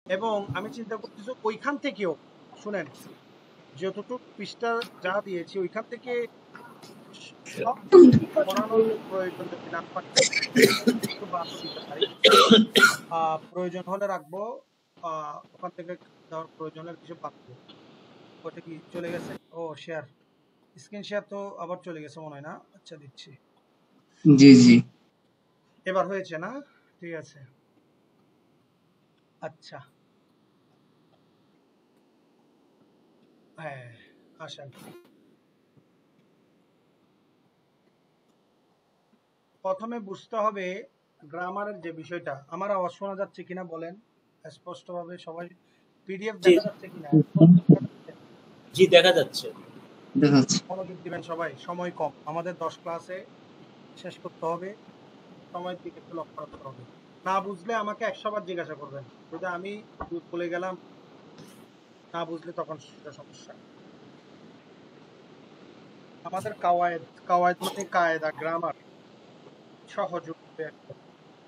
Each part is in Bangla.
এবং আমি চিন্তা করতেছি ওইখান থেকেও শুনেন যতটুকু পৃষ্ঠা যা দিয়েছি ওইখান থেকে সব পড়ানোর প্রয়োজন যদি না হয় একটু বাদও দিতে পারি। প্রয়োজন হলে রাখবো, ওখান থেকে দেওয়ার প্রয়োজন হলে কিছু বাদ দেবো। ওটা কি চলে গেছে? ও শেয়ার, স্ক্রিন শেয়ার তো আবার চলে গেছে মনে হয় না। আচ্ছা দিচ্ছি, জি জি এবার হয়েছে না? ঠিক আছে, আচ্ছা হ্যাঁ আসেন। প্রথমে বুঝতে হবে গ্রামারের যে বিষয়টা। আমার আওয়াজ শোনা যাচ্ছে কিনা বলেন স্পষ্টভাবে সবাই? পিডিএফ জি দেখা যাচ্ছে কিনা? জি দেখা যাচ্ছে। দেখা যাচ্ছে। মনোযোগ দিবেন সবাই, সময় কম, আমাদের 10 ক্লাসে শেষ করতে হবে, সময়ের দিকে একটু লক্ষ্য রাখতে হবে। না বুঝলে আমাকে 100 বার জিজ্ঞাসা করবেন, যদি আমি বলে গেলাম না বুঝলে তখন সেটা সমস্যা। আমাদের কাওয়ায়েদ, কাওয়ায়েদ মানে কায়দা, গ্রামার, সহজ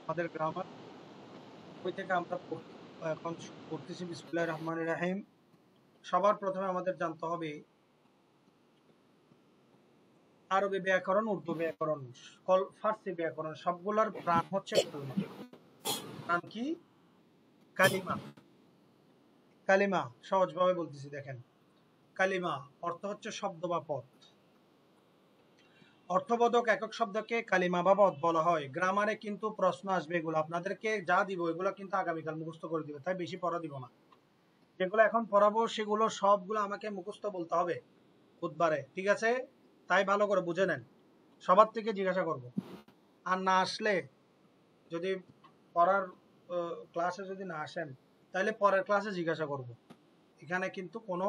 আমাদের গ্রামার বই থেকে আমরা এখন পড়তেছি। বিসমিল্লাহির রহমানির রহিম। সবার প্রথমে আমাদের জানতে হবে আরবি ব্যাকরণ, উর্দু ব্যাকরণ, ফার্সি ব্যাকরণ, সবগুলোর প্রাণ হচ্ছে কালিমা। প্রাণ কি? কালিমা। কালিমা সহজভাবে বলতেছি দেখেন, কালিমা অর্থ হচ্ছে শব্দ বা পদ। অর্থবোধক একক শব্দকে কালিমা বা পদ বলা হয়। গ্রামারে কিন্তু প্রশ্ন আসবে, এগুলো আপনাদেরকে যা দিব এগুলো কিন্তু আগামীকাল মুখস্থ করে দিবে, তাই বেশি পড়া দিব না। যেগুলো এখন পড়াবো সেগুলো সবগুলো আমাকে মুখস্থ বলতে হবে বুধবারে, ঠিক আছে? তাই ভালো করে বুঝে নেন, সবার থেকে জিজ্ঞাসা করব। আর না আসলে, যদি পড়ার ক্লাসে যদি না আসেন তাহলে পরের ক্লাসে জিজ্ঞাসা করব। এখানে কিন্তু কোনো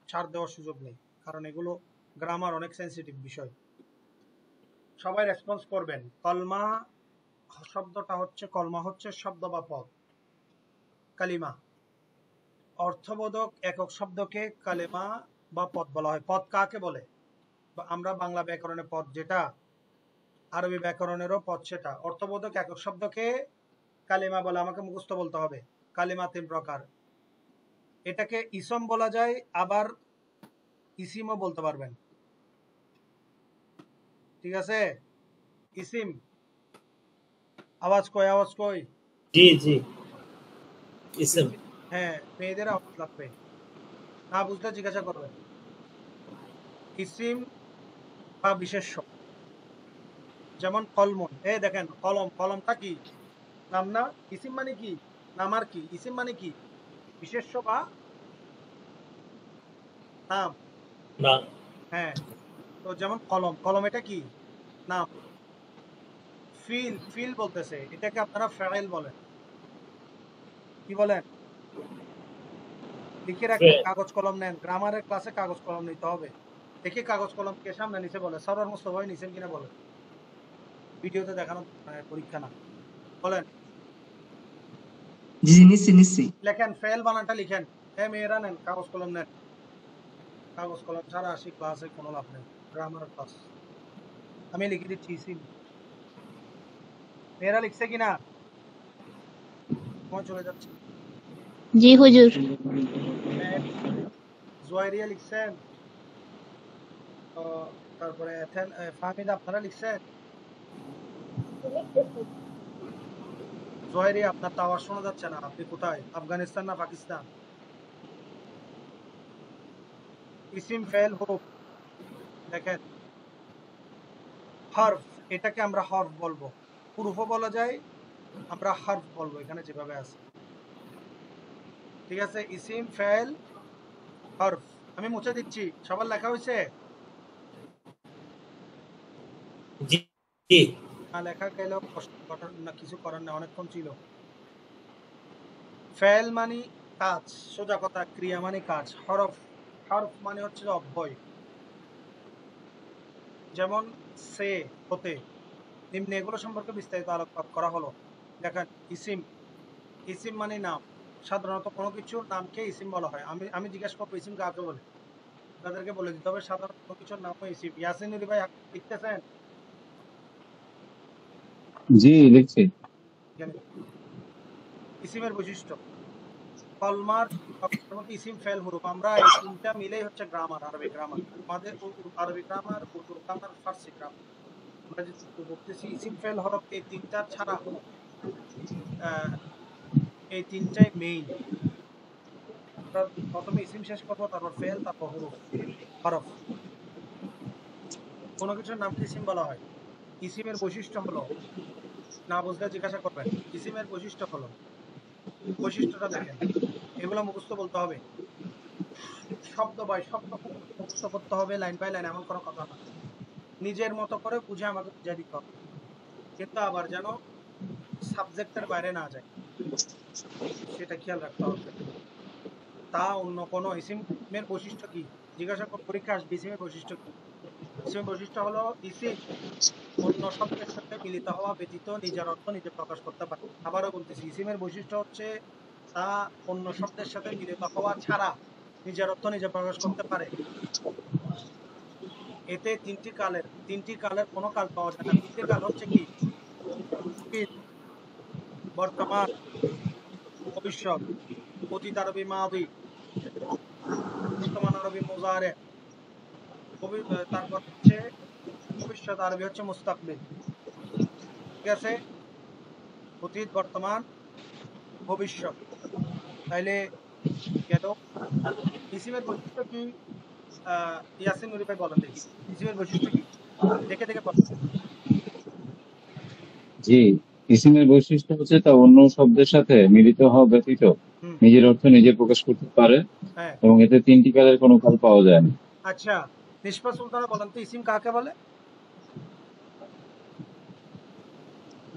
ছাড় দেওয়ার সুযোগ নেই, কারণ এগুলো গ্রামার অনেক সেন্সিটিভ বিষয়। সবাই রেসপন্স করবেন। কলমা শব্দটা হচ্ছে, কলমা হচ্ছে শব্দ বা পদ। কালিমা অর্থবোধক একক শব্দকে কালেমা বা পদ বলা হয়। পদ কাকে বলে? আমরা বাংলা ব্যাকরণে পদ যেটা, আরবি ব্যাকরণেরও পদ সেটা। অর্থবোধক একক শব্দকে কালিমা বলে, আমাকে মুখস্থ বলতে হবে। কালিমা 3 প্রকার। এটাকে ইসম বলা যায়, আবার ইসিমও বলতে পারবেন, ঠিক আছে? ইসিম, আওয়াজ কই, আওয়াজ কই? জি জি ইসম। হ্যাঁ, মেয়েদের আওয়াজ লাগবে, না বুঝলে জিজ্ঞাসা করবেন। ইসিম বা বিশেষ্য, যেমন কলমন, দেখেন কলম, কলমটা কি? নাম না? ইসিম মানে কি? নাম। আর কি ইসিম মানে কি? বিশেষ্য বা নাম। না হ্যাঁ, তো যেমন কলম, কলম এটা কি? নাম। ফিল, ফিল বলতেছে, এটাকে আপনারা ফাইল বলেন। কি বলেন? লিখে রাখেন, কাগজ কলম নেন, গ্রামারের ক্লাসে কাগজ কলম নিতে হবে। দেখি কাগজ কলম কে সামনে নিচে বলে, সরার মুস্তফা নিছেন কিনা বলে, ভিডিওতে দেখানো পরীক্ষা না, বলেন। জি নিচ্ছি নিচ্ছি। লেখেন, ফেল বানানটা লিখেন। হ্যাঁ মেয়েরা নেন, কাগজ কলম নেন। কাগজ কলম ছাড়া আসি ক্লাসে কোনো লাভ নেই, গ্রামার ক্লাস। আমি লিখে দিচ্ছি ইসিম। মেয়েরা লিখছে কিনা? সময় চলে যাচ্ছে। জি হুজুর। জোয়াইরিয়া লিখছেন, তারপরে ফাহমিদা আপনারা লিখছেন? জোয়াইরিয়া আপনার তো আওয়াজ শোনা যাচ্ছে না, আপনি কোথায়? আফগানিস্তান না পাকিস্তান? ইসিম ফেল হোক, দেখেন হরফ, এটাকে আমরা হরফ বলবো, হুরুফও বলা যায়, আমরা হরফ বলবো এখানে যেভাবে আছে, ঠিক আছে? ইসিম ফেল হরফ। আমি মুছে দিচ্ছি, সবার লেখা হয়েছে? জি জি না লেখা গেলেও না, কিছু করার না, অনেকক্ষণ ছিল। ফেল মানে কাজ, সোজা কথা, ক্রিয়া মানে কাজ। হরফ, হরফ মানে হচ্ছে অব্যয়, যেমন সে, হতে, নিম্নে এগুলো সম্পর্কে বিস্তারিত আলোকপাত করা হলো। দেখেন ইসিম, ইসিম মানে নাম। সাধারণত কোনো কিছুর নামকে ইসিম বলা হয়। আমি আমি জিজ্ঞেস করবো ইসিম কাকে বলে, তাদেরকে বলে দিতে হবে সাধারণত কোনো কিছুর নাম ইসিম। ইয়াসিন নুরি ভাই লিখতেছেন? জি লিখছি। ইসিমের বৈশিষ্ট্য, কলমার ইসিম ফেল হুরুফ, আমরা এই তিনটা মিলেই হচ্ছে গ্রামার, আরবি গ্রামার। আমাদের আরবি গ্রামার, উর্দু গ্রামার, ফার্সি গ্রামার। আমরা যে বলতেছি ইসিম ফেল হরফ, এই তিনটা ছাড়া এই তিনটাই মেইন। আমরা প্রথমে ইসিম শেষ করবো, তারপর ফেল, তারপর হুরুফ হরফ। কোনো কিছুর নামকে ইসিম বলা হয়। ইসিমের বৈশিষ্ট্য হলো, না বুঝলে জিজ্ঞাসা করবেন, ইসিমের বৈশিষ্ট্য হলো, বৈশিষ্ট্যটা দেখেন, এগুলো মুখস্থ বলতে হবে, শব্দ বাই শব্দ মুখস্থ করতে হবে, লাইন বাই লাইন, এমন কোনো কথা না। নিজের মতো করে বুঝে আমাকে বুঝে দিতে হবে, কিন্তু আবার যেন সাবজেক্টের বাইরে না যায়, সেটা খেয়াল রাখতে হবে। তা অন্য কোনো ইসিমের বৈশিষ্ট্য কি জিজ্ঞাসা পরীক্ষা আসবে, ইসিমের বৈশিষ্ট্য কি? ইসিমের বৈশিষ্ট্য হলো ইসিম অন্য শব্দের সাথে মিলিত হওয়া ব্যতীত নিজের অর্থ নিজে প্রকাশ করতে পারে। আবারও বলতেছি, ইসিমের বৈশিষ্ট্য হচ্ছে তা অন্য শব্দের সাথে মিলিত হওয়া ছাড়া নিজের অর্থ নিজে প্রকাশ করতে পারে। এতে তিনটি কালের কোনো কাল পাওয়া যায় না। তিনটি কাল হচ্ছে কি? বর্তমান, ভবিষ্যৎ, অতীত আরবি মাদি, বর্তমান আরবি মুজারে, তারপর হচ্ছে ভবিষ্যৎ আরবি হচ্ছে মুস্তাকবিল। ঠিক আছে? অতীত, বর্তমান, ভবিষ্যৎ। তাইলে গেল। ইসিমের বৈশিষ্ট্য কি? ইয়াসিন নুরি ভাই বলেন দেখি, ইসিমের বৈশিষ্ট্য কি? দেখে দেখে বলেন। জি, ইসিমের বৈশিষ্ট্য হচ্ছে তা অন্য শব্দের সাথে মিলিত হওয়া ব্যতীত হুম, নিজের অর্থ নিজে প্রকাশ করতে পারে হ্যাঁ। এবং এতে তিনটি কালের কোনো কাল পাওয়া যায় না। আচ্ছা, নিষ্পা সুলতানা বলেন তো, ইসিম কাকে বলে?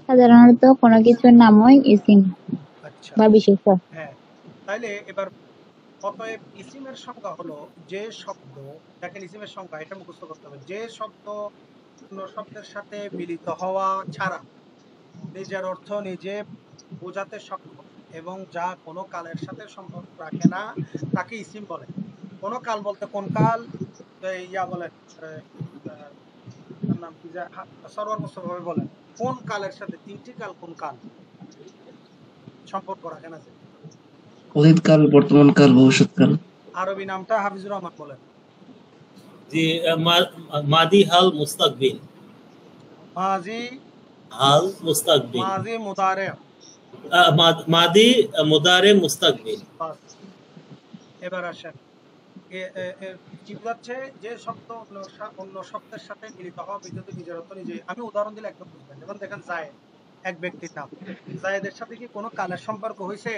সাধারণত কোনো কিছুর নামই ইসিম আচ্ছা, বা বিশেষ্য। হ্যাঁ। তাইলে এবার অতএব ইসিমের সংজ্ঞা হলো যে শব্দ, দেখেন ইসিমের সংজ্ঞা, এটা মুখস্থ করতে হবে, যে শব্দ অন্য শব্দের সাথে মিলিত হওয়া ছাড়া নিজের অর্থ নিজে বোঝাতে সক্ষম এবং যা কোনো কালের সাথে সম্পর্ক রাখে না, তাকে ইসিম বলে। কোন কাল বলতে কোন কাল? ইয়া বলেন, তার নাম কি, সরওয়ার মুস্তাফা ভাই বলেন, কোন কালের সাথে, তিনটি কাল কোন কাল সম্পর্ক রাখে না? যে অতীতকাল, বর্তমান কাল, ভবিষ্যৎ কাল। আরবি নামটা হাফিজুর রহমান বলেন। জি, মাদি হাল মুস্তাকবিল। মাজি, হাল মুস্তাকবিল। মাজি মুদারে। মাদি মুদারে মুস্তাকবিল। বাস, এবার আসেন, কি বোঝাচ্ছে? যে শব্দ অন্য শব্দের সাথে মিলিত হওয়া ব্যতীত নিজের অর্থ নিজে। আমি উদাহরণ দিলে একদম বুঝবেন। যেমন দেখেন জায়েদ, এক ব্যক্তির নাম। জায়েদের সাথে কি কোনো কালের সম্পর্ক হয়েছে?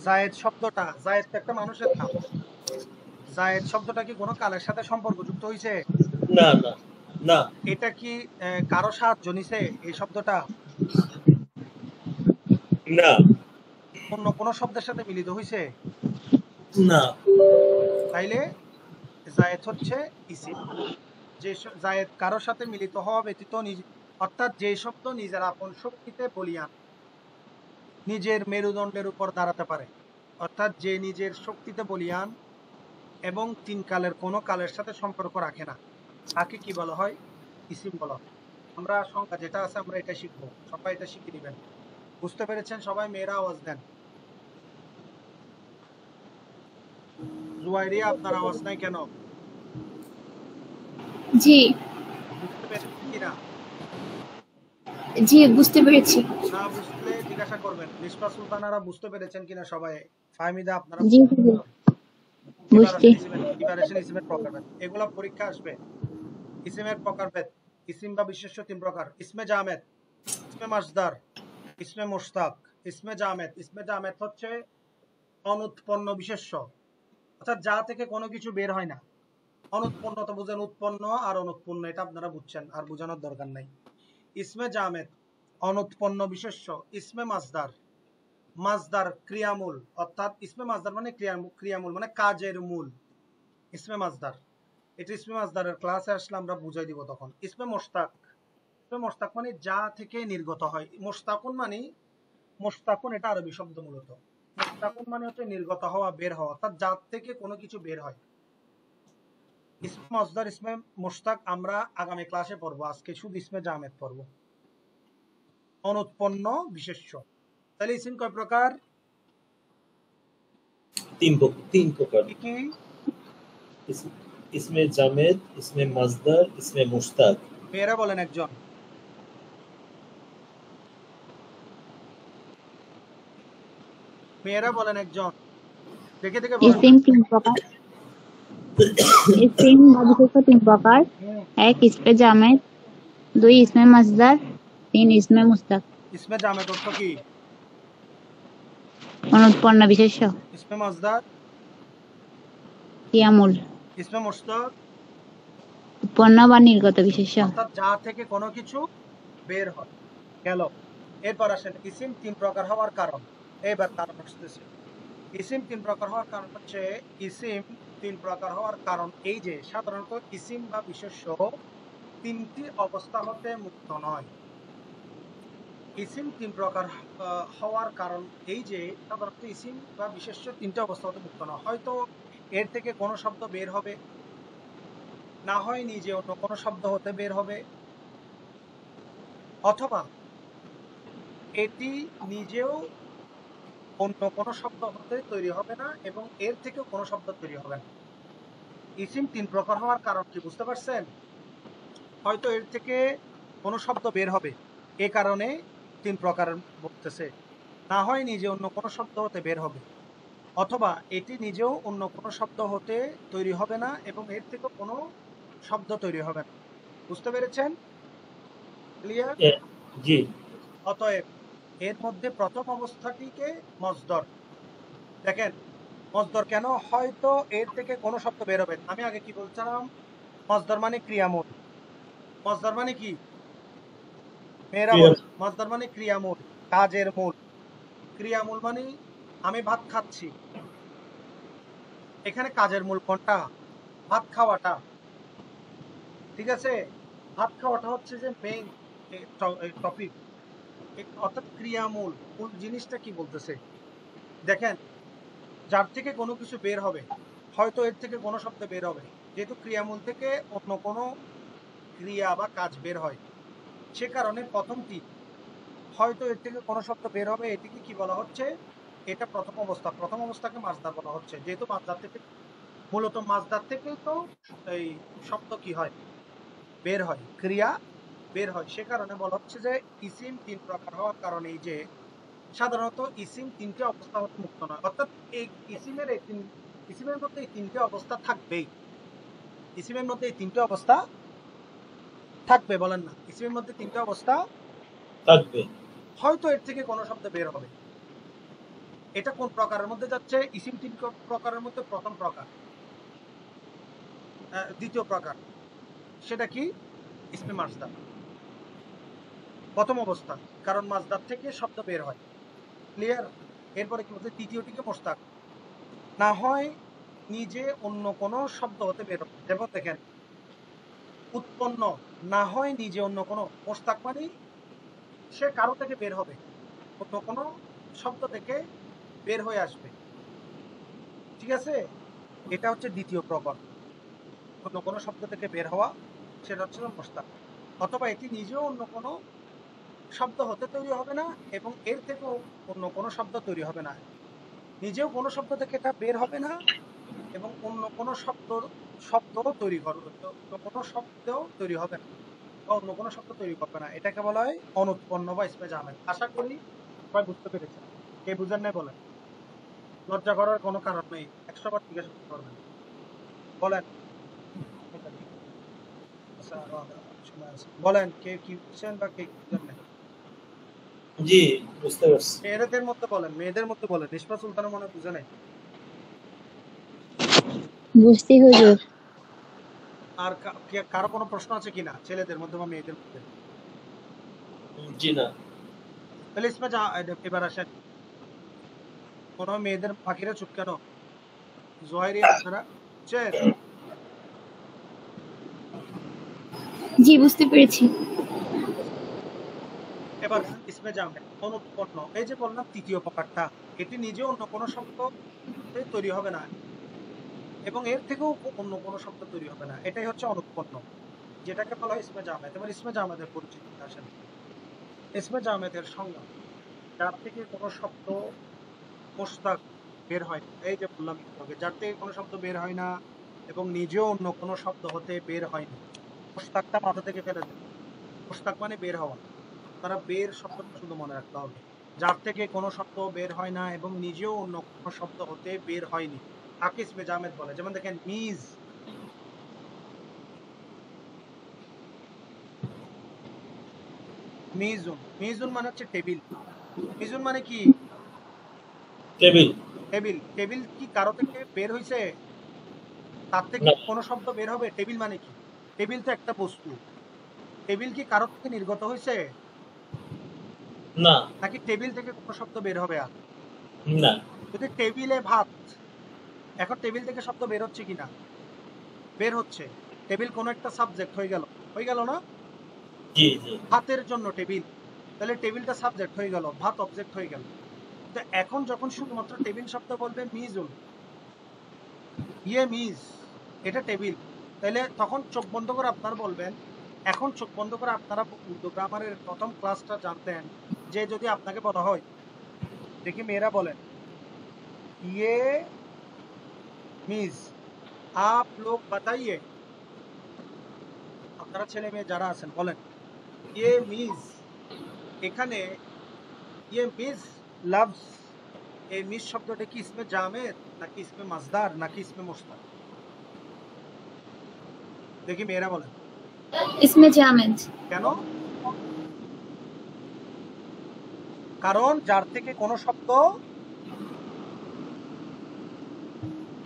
জায়েদ শব্দটা, জায়েদ তো একটা মানুষের নাম, জায়েদ শব্দটা কি কোনো কালের সাথে সম্পর্কযুক্ত হয়েছে? না না না এটা কি কারো সাহায্য নিছে এই শব্দটা? না অন্য কোনো শব্দের সাথে মিলিত হয়েছে? না। তাইলে জায়েদ হচ্ছে ইসিম। যে জায়েদ কারোর সাথে মিলিত হওয়া ব্যতীত অর্থাৎ যে শব্দ নিজের আপন শক্তিতে বলিয়ান নিজের মেরুদণ্ডের উপর দাঁড়াতে পারে, অর্থাৎ যে নিজের শক্তিতে বলিয়ান এবং তিন কালের কোনো কালের সাথে সম্পর্ক রাখে না, তাকে কি বলা হয়? ইসিম বলা হয়। আমরা সংখ্যা যেটা আছে আমরা এটা শিখবো, সবাই এটা শিখে নেবেন। বুঝতে পেরেছেন সবাই? মেয়েরা আওয়াজ দেন। জুয়াইরিয়া, আপনার আওয়াজ নাই কেন? জি বুঝতে পেরেছেন কিনা? জি বুঝতে পেরেছি। না বুঝলে জিজ্ঞাসা করবেন। নিষ্পা সুলতানারা বুঝতে পেরেছেন কিনা সবাই? ফাহমিদা, আপনারা জি হুজুর, বুঝছি। ইভারেশন ইসিমের প্রকারভেদ, এগুলা পরীক্ষা আসবে। ইসিমের প্রকারভেদ, ইসিম বা বিশেষ্য তিন প্রকার: ইসমে জামেদ, ইসমে মাসদার, ইসমে মুশতাক। ইসমে জামেদ, ইসমে জামেদ হচ্ছে অনুৎপন্ন বিশেষ্য, অর্থাৎ যা থেকে কোনো কিছু বের হয় না। অনুৎপন্ন তো বুঝেন, উৎপন্ন আর অনুৎপন্ন, এটা আপনারা বুঝছেন, আর বোঝানোর দরকার নাই। ইসমে জামেদ অনুৎপন্ন বিশেষ্য। ইসমে মাসদার, মাসদার ক্রিয়ামূল, অর্থাৎ ইসমে মাসদার মানে ক্রিয়ামূল মানে কাজের মূল, ইসমে মাসদার। এটা ইসমে মাসদারের ক্লাসে আসলে আমরা বুঝাই দিব তখন। ইসমে মোশতাক, ইসমে মোশতাক মানে যা থেকে নির্গত হয়। মোশতাকুন মানে, মোশতাকুন এটা আরবি শব্দ মূলত। মোশতাকুন মানে হচ্ছে নির্গত হওয়া, বের হওয়া, অর্থাৎ যা থেকে কোনো কিছু বের হয়। ইসমে মাসদার, ইসমে মোশতাক আমরা আগামী ক্লাসে পড়বো, আজকে শুধু ইসমে জামেদ পড়বো। অনুৎপন্ন বিশেষ্য, তাহলে ইসিম কয় প্রকার? तीन प्रकार। কি কি? इसमें जामेद, इसमें मजदर, इसमें मुश्ताक। মেয়েরা বলেন একজন। মেয়েরা বলেন একজন। দেখে দেখে বলেন। ইসিম 3 প্রকার। ইসিম বা বিশেষ্য 3 প্রকার। 1 ইসমে জামেদ, 2 ইসমে মসদার, 3 ইসমে মুস্তাক। ইসমে জামেদ অর্থ কি? অনুৎপন্ন বিশেষ্য। ইসমে মসদার? ক্রিয়ামূল। ইসমে মুশতাক? উৎপন্ন বা নির্গত বিশেষ্য। অর্থাৎ যা থেকে কোনো কিছু বের হয়। গেল। এরপর আসেন ইসিম 3 প্রকার হওয়ার কারণ। এবার কারণ আসতেছে। ইসিম 3 প্রকার হওয়ার কারণ হচ্ছে, ইসিম 3 প্রকার হওয়ার কারণ এই যে সাধারণত ইসিম বা বিশেষ্য 3টি অবস্থা হতে মুক্ত নয়। ইসিম 3 প্রকার হওয়ার কারণ এই যে সাধারণত ইসিম বা বিশেষ্য 3টি অবস্থা হতে মুক্ত নয়। হয়তো এর থেকে কোনো শব্দ বের হবে, না হয় নিজে অন্য কোনো শব্দ হতে বের হবে, অথবা এটি নিজেও অন্য কোনো শব্দ হতে তৈরি হবে না এবং এর থেকেও কোনো শব্দ তৈরি হবে না। ইসিম 3 প্রকার হওয়ার কারণ কি বুঝতে পারছেন? হয়তো এর থেকে কোনো শব্দ বের হবে, এ কারণে 3 প্রকার বলতেছে। না হয় নিজে অন্য কোনো শব্দ হতে বের হবে, অথবা এটি নিজেও অন্য কোনো শব্দ হতে তৈরি হবে না এবং এর থেকে কোনো শব্দ তৈরি হবে না। বুঝতে পেরেছেন? ক্লিয়ার? जी। অতএব এর মধ্যে প্রথম অবস্থাটিকে মজদর। দেখেন মজদর কেন? হয়তো এর থেকে কোনো শব্দ বের হবে। আমি আগে কি বলছিলাম? মজদর মানে ক্রিয়ামূল। মজদর মানে কি? মেয়েরা বলে মজদর মানে ক্রিয়ামূল, কাজের মূল। ক্রিয়ামূল মানে আমি ভাত খাচ্ছি, এখানে কাজের মূল কোনটা? ভাত খাওয়াটা। ঠিক আছে, ভাত খাওয়াটা হচ্ছে যে মেইন টপিক, অর্থাৎ ক্রিয়ামূল। মূল জিনিসটা কি বলতেছে দেখেন, যার থেকে কোনো কিছু বের হবে, হয়তো এর থেকে কোনো শব্দ বের হবে, যেহেতু ক্রিয়ামূল থেকে অন্য কোনো ক্রিয়া বা কাজ বের হয়, সে কারণে প্রথমটি হয়তো এর থেকে কোনো শব্দ বের হবে, এটিকে কি বলা হচ্ছে? এটা প্রথম অবস্থা। প্রথম অবস্থাকে মাজদার বলা হচ্ছে, যেহেতু মাজদার থেকে, মূলত মাজদার থেকেই তো এই শব্দ কি হয়? বের হয়, ক্রিয়া বের হয়। সে কারণে বলা হচ্ছে যে ইসিম 3 প্রকার হওয়ার কারণে এই যে সাধারণত ইসিম 3টে অবস্থা হতে মুক্ত নয়, অর্থাৎ এই ইসিমের মধ্যে এই 3টে অবস্থা থাকবেই। ইসিমের মধ্যে এই 3টে অবস্থা থাকবে, বলেন না? ইসিমের মধ্যে 3টে অবস্থা থাকবে। হয়তো এর থেকে কোনো শব্দ বের হবে। এটা কোন প্রকারের মধ্যে যাচ্ছে? ইসিম 3 প্রকারের মধ্যে প্রথম প্রকার। দ্বিতীয় প্রকার সেটা কি? ইসমে মাজদার, প্রথম অবস্থা, কারণ মাজদার থেকে শব্দ বের হয়। ক্লিয়ার? এরপরে কি বলছে? তৃতীয়টিকে মুশতাক, না হয় নিজে অন্য কোনো শব্দ হতে বের হবে। যেমন দেখেন, উৎপন্ন, না হয় নিজে অন্য কোনো। মুশতাক মানে সে কারো থেকে বের হবে, অন্য কোনো শব্দ থেকে বের হয়ে আসবে। ঠিক আছে, এটা হচ্ছে দ্বিতীয় প্রকার, অন্য কোনো শব্দ থেকে বের হওয়া, সেটা হচ্ছে মুশতাক। অথবা এটি নিজেও অন্য কোনো শব্দ হতে তৈরি হবে না এবং এর থেকেও অন্য কোনো শব্দ তৈরি হবে না। নিজেও কোনো শব্দ থেকে এটা বের হবে না এবং অন্য কোনো শব্দও তৈরি করবে, অন্য কোনো শব্দও তৈরি হবে না বা অন্য কোনো শব্দ তৈরি করবে না। এটাকে বলা হয় অনুৎপন্ন বা ইসমে জামেদ। আশা করি সবাই বুঝতে পেরেছেন। কে বুঝেন নাই বলেন? লজ্জা করার কোনো কারণ নেই, 100 বার জিজ্ঞাসা করতে পারবেন। বলেন। আচ্ছা, সময় আছে। বলেন কে কি বুঝছেন বা কে কি বুঝেন নাই। জি, বুঝতে পারছি। মেয়েদের মধ্যে বলেন, মেয়েদের মধ্যে বলেন। নিষ্পা সুলতানের মনে বুঝে নাই। বুঝছি হুজুর। আর কারো কোনো প্রশ্ন আছে কিনা ছেলেদের মধ্যে বা মেয়েদের মধ্যে? জি না। তাহলে ইসমে এবার আসেন। কোনো মেয়েদের পাখিরা চুপ কেন? জোয়ারি আপনারা বুঝছেন? জি বুঝতে পেরেছি। এবার ইসমে জামেদ অনুৎপন্ন, এই যে বললাম তৃতীয় প্রকারটা, এটি নিজে অন্য কোনো শব্দ তৈরি হবে না এবং এর থেকেও অন্য কোনো শব্দ তৈরি হবে না, এটাই হচ্ছে অনুৎপন্ন, যেটাকে বলা হয় ইসমে জামেদ। এবার ইসমে জামেদের পরিচিতি আসেন। ইসমে জামেদের সংজ্ঞা। যার থেকে কোনো শব্দ মুশতাক বের হয় না। এই যে বললাম একটু আগে, যার থেকে কোনো শব্দ বের হয় না এবং নিজেও অন্য কোনো শব্দ হতে বের হয় না। মুশতাকটা মাথা থেকে ফেলে দেন। মুশতাক মানে বের হওয়া। তারা বের শব্দটা শুধু মনে রাখতে হবে। যার থেকে কোনো শব্দ বের হয় না এবং নিজেও অন্য কোনো শব্দ হতে বের হয়নি, তাকে ইসমে জামেদ বলে। যেমন দেখেন মিজ, মিজুন। মিজুন মানে হচ্ছে টেবিল। মিজুন মানে কি? টেবিল। টেবিল। টেবিল কি কারো থেকে বের হয়েছে? তার থেকে না। কোনো শব্দ বের হবে? টেবিল মানে কি? টেবিল তো একটা বস্তু। টেবিল কি কারো থেকে নির্গত হয়েছে? না। নাকি টেবিল থেকে কোনো শব্দ বের হবে? আর না। যদি টেবিলে ভাত, এখন টেবিল থেকে শব্দ বের হচ্ছে কিনা? বের হচ্ছে। টেবিল কোনো একটা সাবজেক্ট হয়ে গেল না? জি জি। ভাতের জন্য টেবিল, তাহলে টেবিলটা সাবজেক্ট হয়ে গেল, ভাত অবজেক্ট হয়ে গেল। তো এখন যখন শুধুমাত্র টেবিল শব্দ বলবে মিজুন, ইয়ে মিজ, এটা টেবিল, তাহলে তখন চোখ বন্ধ করে আপনারা বলবেন। এখন চোখ বন্ধ করে আপনারা উর্দু গ্রামারের প্রথম ক্লাসটা জানতেন যে যদি আপনাকে বলা হয়, দেখি মেয়েরা বলেন, ইয়ে মিজ আপ লোক বাতাইয়ে, আপনারা ছেলে মেয়ে যারা আছেন বলেন, ইয়ে মিজ, এখানে ইয়ে মিজ লাভস, এই মিজ শব্দটা কি ইসমে জামেদ নাকি ইসমে মাজদার নাকি ইসমে মুশতাক? দেখি মেয়েরা বলেন। इसमें जामेद। কেন? কারণ যার থেকে কোনো শব্দ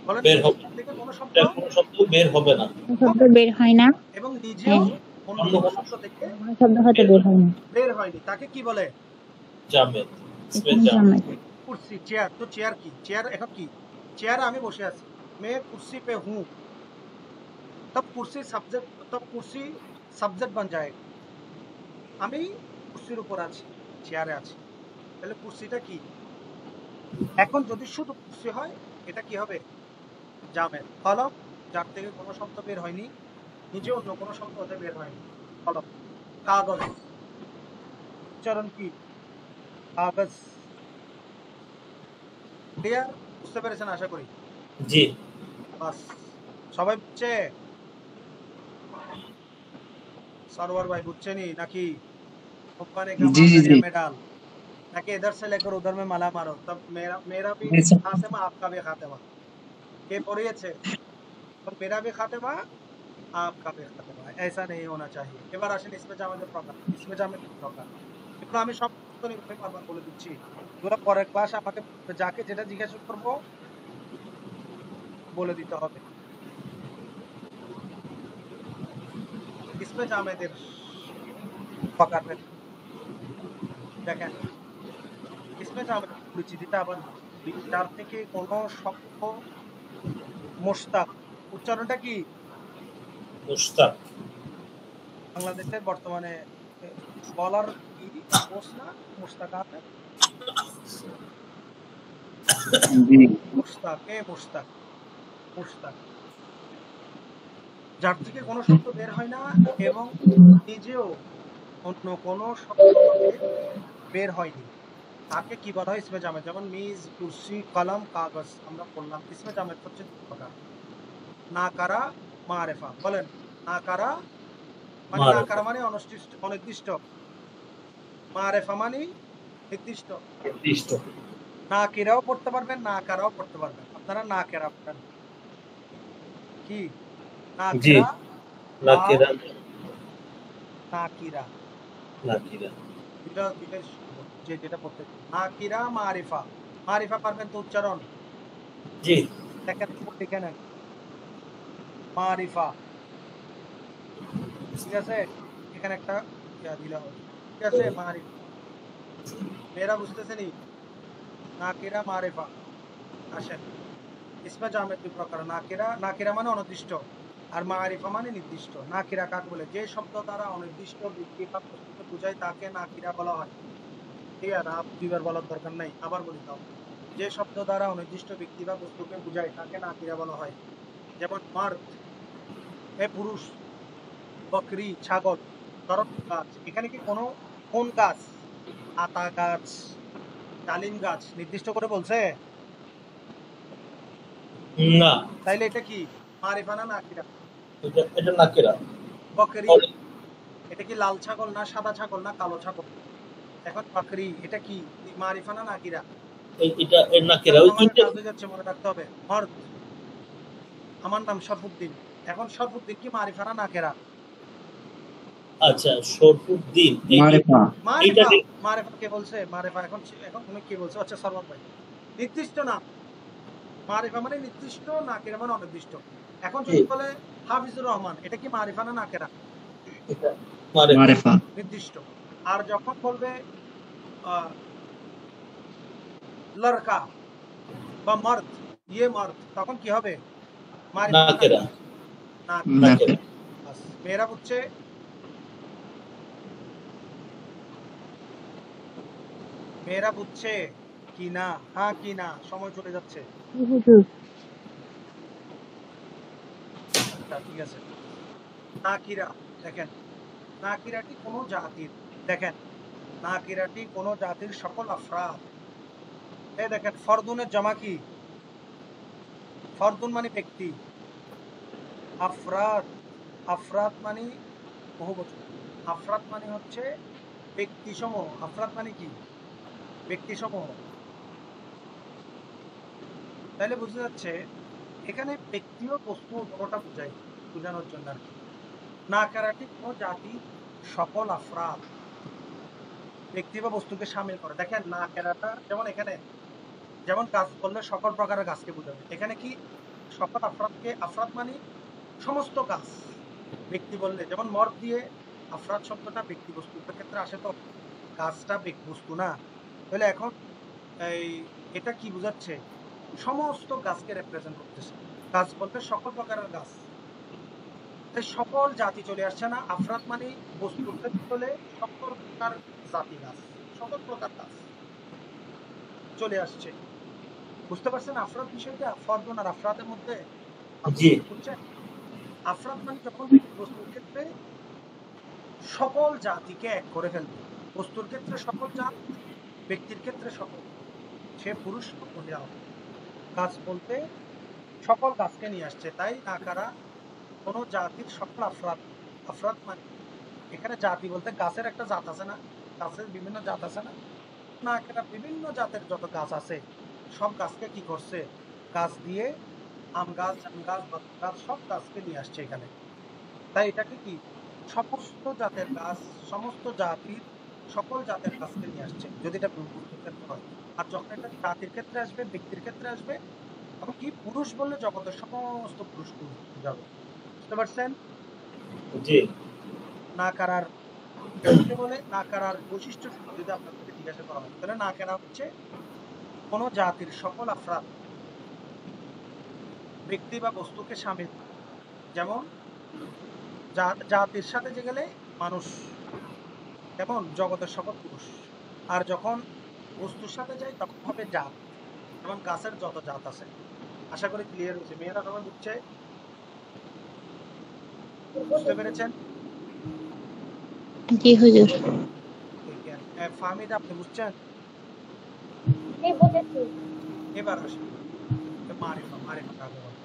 বলেন, বের হবে। যার থেকে কোনো শব্দ কোনো শব্দ বের হবে না। শব্দ বের হয় না এবং নিজেও হ্যাঁ অন্য কোনো শব্দ থেকে কোনো শব্দ হতে বের হয় না বের হয়নি, তাকে কি বলে? জামেদ। ইসমে ইসমে জামেদ। জামেদ। कुर्सी, চেয়ার। তো চেয়ার কি? চেয়ার এখন কি? চেয়ারে আমি বসে আছি, मैं कुर्सी पे हूँ, तब कुर्सी सब्जेक्ट बन जाएगा। আমি কুর্সির উপর আছি, চেয়ারে আছি, তাহলে কুর্সিটা কি? এখন যদি শুধু কুর্সি হয়, এটা কি হবে? জামেদ। কলম, যার থেকে কোনো শব্দ বের হয়নি, নিজে অন্য কোনো শব্দ হতে বের হয়নি, কলম। কাগজ, উচ্চারণ কি? কাগজ। ক্লিয়ার? বুঝতে পেরেছেন আশা করি। জি। বাস, সবাই বুঝছে? सरवर भाई बुच्चनी नाकि ऊपर का जी जी मार जी में डाल, ताकि इधर से लेकर उधर में माला मारो, तब मेरा मेरा भी जी सर। खातेमा आपका भी खातेमा। ये পড়িয়েছে, और मेरा भी खातेमा आपका भी खातेमा। ऐसा नहीं होना चाहिए। এবার আসেন ইসমে জামেদের প্রকার। ইসমে জামেদের প্রকার এগুলো আমি সব নিয়মে বারবার বলে দিচ্ছি, এগুলো পরের ক্লাস আমাকে যাকে যেটা জিজ্ঞাসা করব বলে দিতে হবে। ইসমে জামেদের প্রকার দেখেন, ইসমে জামেদের পরিচিতিটা আবার যার থেকে কোনো শব্দ মুশতাক, উচ্চারণটা কি? মুশতাক। বাংলাদেশের বর্তমানে বলার কি কোর্স না মুশতাকাত, जी মুশতাক, মুশতাক, মুশতাক, যার থেকে কোনো শব্দ বের হয় না এবং নিজেও অন্য কোনো শব্দ হতে বের হয়নি, তাকে কি বলা হয়? ইসমে জামেদ। যেমন মিজ, কুরসি, কলম, কাগজ আমরা বললাম। ইসমে জামেদ হচ্ছে দুই প্রকার, নাকারা, মারেফা। বলেন, নাকারা মানে মারেফা। নাকারা মানে অনির্দিষ্ট, মারেফা মানে নির্দিষ্ট। নির্দিষ্ট। নাকিরাও পড়তে পারবেন, নাকারাও পড়তে পারবেন। আপনারা নাকেরা পড়েন কি? জি। নাকিরা, নাকিরা। নাকিরা, নাকিরা। দুইটা যে যেটা পড়তে, নাকিরা, মারিফা। মারিফা পারবেন তো উচ্চারণ? জি। দেখেন লিখে নেন, মারিফা। ঠিক আছে, এখানে একটা দিলা হবে। ঠিক আছে, মারিফা। মেয়েরা বুঝতেছেনি? নাকিরা, মারিফা। আসেন, ইসমে জামেদ দুই প্রকার, নাকিরা, নাকিরা মানে অনির্দিষ্ট, আর মারিফা মানে নির্দিষ্ট। নাকিরা কাকে বলে? যে শব্দ দ্বারা অনির্দিষ্ট ব্যক্তি বা বস্তুকে বোঝায় তাকে নাকিরা বলা হয়। ঠিক আছে, দুইবার বলার দরকার নাই, আবার বলি তাও। যে শব্দ দ্বারা অনির্দিষ্ট ব্যক্তি বা বস্তুকে বোঝায় তাকে নাকিরা বলা হয়। যেমন মার্দ, এ পুরুষ, বকরি, ছাগল, তরফ গাছ। এখানে কি কোনো কোন গাছ? আতা গাছ, ডালিম গাছ নির্দিষ্ট করে বলছে? না, তাইলে এটা কি মারিফা না নাকিরা? এটা নাকিরা। বকরি এটা কি লাল ছাগল না সাদা ছাগল না কালো ছাগল? এখন বকরি এটা কি মারিফা না নাকিরা? এটা এর নাকিরা। ওই আমার তিনটে কাজ হয়ে যাচ্ছে, মনে রাখতে হবে। মর্দ, আমার নাম শরফুদ্দিন। এখন শরফুদ্দিন কি মারিফা না নাকিরা? আচ্ছা, শরফুদ্দিন মারিফা। এটা মারিফা কে বলছে? মারিফা এখন তুমি কি বলছো? আচ্ছা সরওয়ার ভাই, নির্দিষ্ট না। মারিফা মানে নির্দিষ্ট, নাকিরা মানে অনির্দিষ্ট। এখন যদি বলে হাফিজুর রহমান, এটা কি মারিফা না নাকিরা? মারিফা। নির্দিষ্ট। আর যখন বলবে লড়কা বা মর্দ, ইয়ে মর্দ, তখন কি হবে? নাকিরা। নাকিরা। মেয়েরা বুঝছে? মেয়েরা বুঝছে কি না? হ্যাঁ কি না? সময় চলে যাচ্ছে। আচ্ছা, ঠিক আছে। নাকিরা দেখেন, নাকিরাটি কোনো জাতির, দেখেন নাকিরাটি কোনো জাতির সকল আফরাদ। এই দেখেন ফরদুনের জামা কি? ফরদুন মানে ব্যক্তি, আফরাদ, আফরাদ মানে বহুবচন। আফরাদ মানে হচ্ছে ব্যক্তি সমূহ। আফরাদ মানে কি? ব্যক্তি সমূহ। তাহলে বুঝা যাচ্ছে এখানে ব্যক্তি ও বস্তু দুটোটা বোঝায়, বোঝানোর জন্য আর কি। নাকিরাটি কোনো জাতি সকল আফরাদ, ব্যক্তি বা বস্তুকে শামিল করে। দেখেন নাকিরাটা যেমন এখানে, যেমন গাছ বললে সকল প্রকারের গাছকে বোঝাবে, এখানে কি সকল আফরাদকে, আফরাদ মানে সমস্ত গাছ। ব্যক্তি বললে যেমন মর্দ দিয়ে আফরাদ শব্দটা ব্যক্তি বস্তুর ক্ষেত্রে আসে, তো গাছটা বস্তু না। তাহলে এখন এই এটা কি বোঝাচ্ছে? সমস্ত গাছকে রিপ্রেজেন্ট করতেছে। গাছ বলতে সকল প্রকারের গাছ, তাই সকল জাতি চলে আসছে না। আফরাদ মানে বস্তুর ক্ষেত্রে হলে সকল প্রকার জাতি গাছ, সকল প্রকার গাছ চলে আসছে। বুঝতে পারছেন আফরাদ বিষয়টা? ফরদুন আর আফরাদের মধ্যে বুঝছেন? আফরাদ মানে যখন বস্তুর ক্ষেত্রে সকল জাতিকে এক করে ফেলবে। বস্তুর ক্ষেত্রে সকল জাত, ব্যক্তির ক্ষেত্রে সকল, সে পুরুষ বা মহিলা হবে। গাছ বলতে সকল গাছকে নিয়ে আসছে, তাই নাকারা কোন জাতির সকল আফরাদ। আফরাদ মানে এখানে জাতি বলতে গাছের একটা জাত আছে না, গাছের বিভিন্ন জাত আছে না, নাকারা বিভিন্ন জাতের যত গাছ আছে সব গাছকে কি করছে? গাছ দিয়ে আম গাছ, জাম গাছ, বাতাস গাছ, সব গাছকে নিয়ে আসছে এখানে। তাই এটাকে কি সমস্ত জাতের গাছ, সমস্ত জাতির সকল জাতের গাছকে নিয়ে আসছে, যদি এটা বস্তুর ক্ষেত্রে হয়। আর যখন এটা জাতির ক্ষেত্রে আসবে, ব্যক্তির ক্ষেত্রে আসবে, তখন কি পুরুষ বললে জগতের সমস্ত পুরুষ যাবে। বুঝতে পারছেন? জি। নাকারার বলে, নাকারার বৈশিষ্ট্য যদি আপনাদেরকে জিজ্ঞাসা করা হয়, তাহলে নাকারা হচ্ছে কোন জাতির সকল আফরাদ, ব্যক্তি বা বস্তুকে শামিল। যেমন জাতির সাথে যে গেলে মানুষ, যেমন জগতের সকল পুরুষ। আর যখন বস্তুর সাথে যায় তখন হবে জাত, যেমন গাছের যত জাত আছে। আশা করি ক্লিয়ার হয়েছে। মেয়েরা সবাই বুঝছে? বুঝতে পেরেছেন? জি হুজুর। ফাহমিদ আপনি বুঝছেন? এবার আসেন মারিফা। মারিফা কাকে বলে?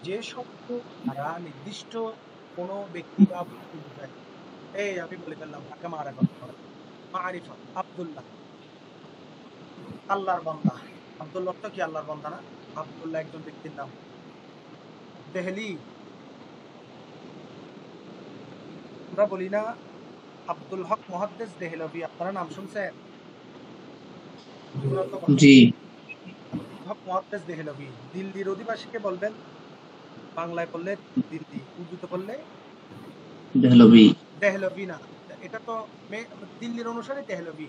যে শব্দ দ্বারা নির্দিষ্ট কোনো ব্যক্তি বা বস্তু বোঝায়। এই আমি বলে ফেললাম তাকে মারিফা। মারিফা আব্দুল্লাহ, আল্লাহর বান্দা। আব্দুল্লাহ তো কি আল্লাহর বান্দা না? আব্দুল্লাহ একজন ব্যক্তির নাম। দেহলি, আমরা বলি না আব্দুল হক মুহাদ্দিস দেহলভি, আপনারা নাম শুনছেন? জি। আব্দুল হক মুহাদ্দিস দেহলভি দিল্লির অধিবাসীকে বলবেন, বাংলায় বললে দিল্লি, উর্দুতে বললে দেহলভি। দেহলভি না, এটা তো দিল্লির অনুসারে দেহলভি,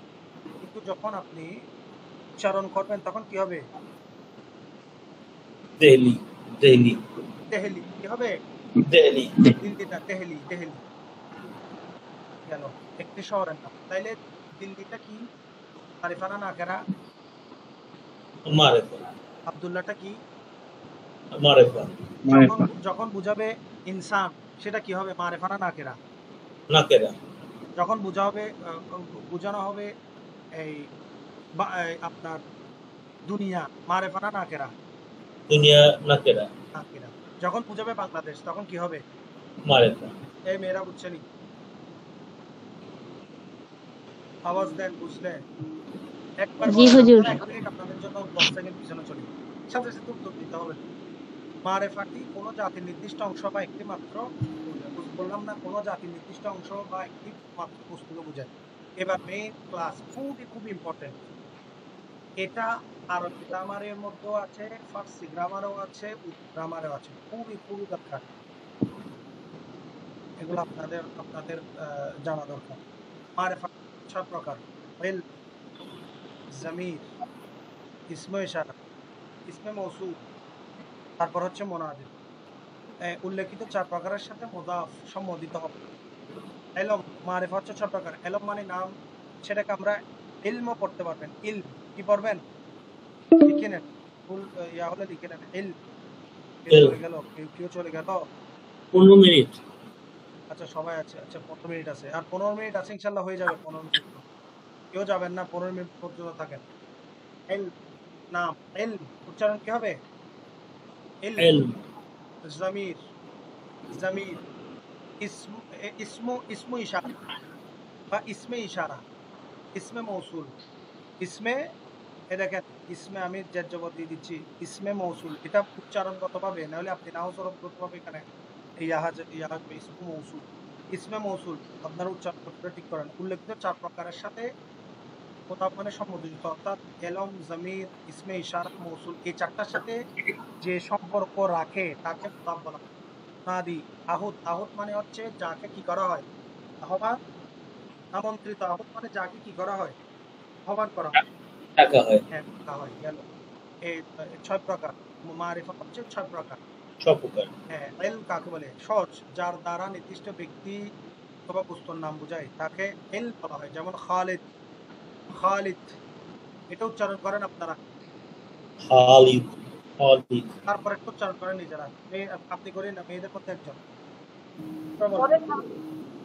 কিন্তু যখন আপনি উচ্চারণ করবেন তখন কি হবে? দেহলি। দেহলি। দেহলি কি হবে? দেহলি। দিল্লিটা দেহলি। দেহলি গেল একটি শহরের নাম। তাইলে দিল্লিটা কি মারিফা না নাকেরা? মারিফা। আব্দুল্লাহটা কি? মারিফা। যখন বুঝাবে ইনসান, সেটা কি হবে? মারিফা না নাকেরা? নাকেরা। যখন বোঝানো হবে এই আপনার দুনিয়া মারেফা না নাকেরা? দুনিয়া নাকেরা নাকেরা। যখন বুঝাবে বাংলাদেশ তখন কি হবে? মারেফা। এই মেয়েরা বুঝছেনি? আওয়াজ দেন বুঝলে? একবার জি বলেন, হুজুর। আপনারা 1 মিনিট আপনাদের জন্য 10 সেকেন্ড পিছনে চলি। সাথে সাথে উত্তর দিতে হবে। মারেফাটি কোন জাতির নির্দিষ্ট অংশ বা একটি মাত্র বললাম না, কোন জাতির নির্দিষ্ট অংশ বা একটি মাত্র বস্তুকে বোঝায়। এবার মেইন ক্লাস খুব ইম্পর্টেন্ট। এটা আরবি গ্রামারের মধ্যেও আছে, ফার্সি গ্রামারেও আছে, উর্দু গ্রামারেও আছে। খুবই দরকার। এগুলো আপনাদের জানা দরকার। মারেফা 6 প্রকার: ইলম, জামির, ইসমে ইশারা, ইসমে মৌসুল, তারপর হচ্ছে মুনাদি। উল্লেখিত 4 প্রকারের সাথে মুদাফ সম্বোধিত হবে। ইলম মারিফা হচ্ছে 6 প্রকার। ইলম মানে নাম, সেটাকে আমরা ইলমও পড়তে পারবেন। ইলম কি পড়বেন? লিখে নেন, ফুল ইয়া হলে লিখে নেন ইলম। চলে গেল, কেউ চলে গেল। 15 মিনিট। আচ্ছা সবাই আছে, আচ্ছা 15 মিনিট আছে, আর 15 মিনিট আছে, ইনশাল্লাহ হয়ে যাবে 15 মিনিট। কেউ যাবেন না, 15 মিনিট পর্যন্ত থাকেন। ইলম নাম, ইলম উচ্চারণ কি হবে? ইলম। জামির, জামির, ইসমু ইশারা বা ইসমে ইশারা, ইসমে মৌসুল, ইসমে, এ দেখেন ইসমে আমি জবর দিয়ে দিচ্ছি, ইসমে মৌসুল। এটা উচ্চারণগতভাবে, নাহলে আপনি নাও সরবগতভাবে এখানে ইসমে মৌসুল, ইসমে মৌসুল আপনারা উচ্চারণ করতে ঠিক করেন। উল্লেখিত 4 প্রকারের সাথে মুদাফ মানে সম্বোধিত, অর্থাৎ এলম, জামির, ইসমে ইশারা, মৌসুল, এই 4টার সাথে যে সম্পর্ক রাখে তাকে মুদাফ বলা হয়। নাদি, আহুত, আহুত মানে হচ্ছে যাকে কি করা হয়, আহ্বান, আমন্ত্রিত। আহুত মানে যাকে কি করা হয়, আহ্বান করা হয়, টাকা হয়। হ্যাঁ ডাকা হয়। গেল এই 6 প্রকার। মারিফা হচ্ছে 6 প্রকার। 6 প্রকার। হ্যাঁ, ইলম কাকে বলে? সহজ, যার দ্বারা নির্দিষ্ট ব্যক্তি অথবা বস্তুর নাম বোঝায় তাকে ইলম বলা হয়। যেমন খালিদ, খালিদ, এটা উচ্চারণ করেন আপনারা, খালিদ, খালিদ। তারপর একটু উচ্চারণ করেন নিজেরা। আপনি করেন না, মেয়েদের মধ্যে একজন।